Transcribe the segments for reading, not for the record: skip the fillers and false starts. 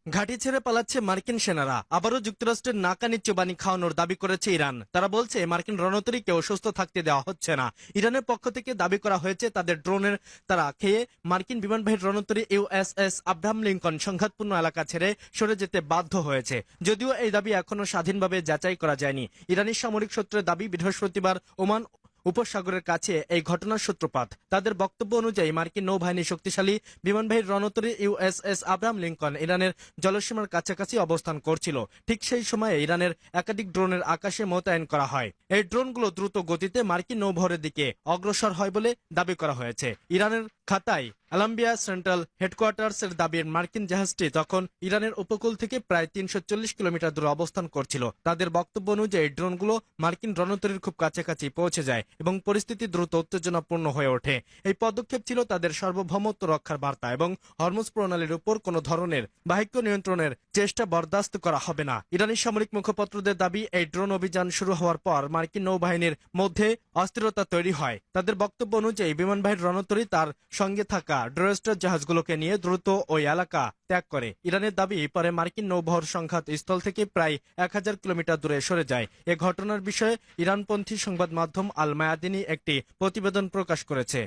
ঘাঁটি ছেড়ে পালাচ্ছে মার্কিন সেনারা। আবারও যুক্তরাষ্ট্রের নাকানি চোবানি খাওয়ানোর দাবি করেছে ইরান। তারা বলছে মার্কিন রণতরীকেও সুস্থ থাকতে দেওয়া হচ্ছে না। ইরানের পক্ষ থেকে দাবি করা হয়েছে তাদের ড্রোনের তারা খেয়ে মার্কিন বিমানবাহী রণতরী ইউএসএস আব্রাহাম লিঙ্কন সংঘাতপূর্ণ এলাকা ছেড়ে সরে যেতে বাধ্য হয়েছে। যদিও এই দাবি এখনো স্বাধীনভাবে যাচাই করা যায়নি। ইরানি সামরিক সূত্রের দাবি বৃহস্পতিবার ওমান উপসাগরের কাছে এই ঘটনার সূত্রপাত। তাদের বক্তব্য অনুযায়ী মার্কিন নৌবাহিনী শক্তিশালী বিমানবাহী রণতরী ইউএসএস আব্রাহাম লিঙ্কন ইরানের জলসীমার কাছাকাছি অবস্থান করছিল। ঠিক সেই সময়ে ইরানের একাধিক ড্রোনের আকাশে মোতায়েন করা হয়। এই ড্রোনগুলো দ্রুত গতিতে মার্কিন নৌবহরের দিকে অগ্রসর হয় বলে দাবি করা হয়েছে। ইরানের খাতায় আলাম্বিয়া সেন্ট্রাল হেডকোয়ার্টার্সের দাবির মার্কিন জাহাজটি তখন ইরানের উপকূল থেকে প্রায় ৩৪০ কিলোমিটার দূরে অবস্থান করছিল। তাদের বক্তব্য অনুযায়ী ড্রোনগুলো মার্কিন রণতরীর খুব কাছাকাছি পৌঁছে যায় এবং পরিস্থিতি দ্রুত উত্তেজনাপূর্ণ হয়ে ওঠে। এই পদক্ষেপ ছিল তাদের সার্বভৌমত্ব রক্ষার বার্তা এবং হরমুজ প্রণালীর উপর কোনো ধরনের বাহ্যিক নিয়ন্ত্রণের চেষ্টা বরদাস্ত করা হবে না। ইরানি সামরিক মুখপাত্রদের দাবি, এই ড্রোন অভিযান শুরু হওয়ার পর মার্কিন নৌবাহিনীর মধ্যে অস্থিরতা তৈরি হয়। তাদের বক্তব্য অনুযায়ী বিমানবাহীর রণতরী তার সঙ্গে থাকা ড্রোস্টার জাহাজগুলোকে নিয়ে দ্রুত ওই এলাকা ত্যাগ করে। ইরানের দাবি, পরে মার্কিন নৌবহর সংঘাত স্থল থেকে প্রায় ১০০০ কিলোমিটার দূরে সরে যায়। এ ঘটনার বিষয়ে ইরানপন্থী সংবাদ মাধ্যম আল মায়াদিনী একটি প্রতিবেদন প্রকাশ করেছে।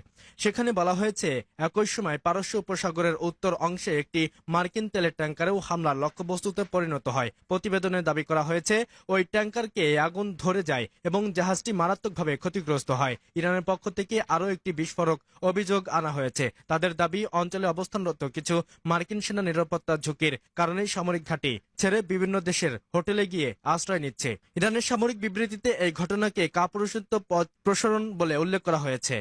সেখানে বলা হয়েছে, একই সময় পারস্য উপসাগরের উত্তর অংশে একটি মার্কিন তেলের ট্যাঙ্কারেও হামলার লক্ষ্যবস্তুতে পরিণত হয়। প্রতিবেদনে দাবি করা হয়েছে ওই ট্যাঙ্কারকে আগুন ধরে যায় এবং জাহাজটি মারাত্মকভাবে ক্ষতিগ্রস্ত হয়। ইরানের পক্ষ থেকে আরও একটি বিস্ফোরক অভিযোগ আনা হয়েছে। তাদের দাবি, অঞ্চলে অবস্থানরত কিছু মার্কিন সেনা নিরাপত্তা ঝুঁকির কারণেই সামরিক ঘাঁটি ছেড়ে বিভিন্ন দেশের হোটেলে গিয়ে আশ্রয় নিচ্ছে। ইরানের সামরিক বিবৃতিতে এই ঘটনাকে কাপুরুষত্ব পথ প্রসারণ বলে উল্লেখ করা হয়েছে।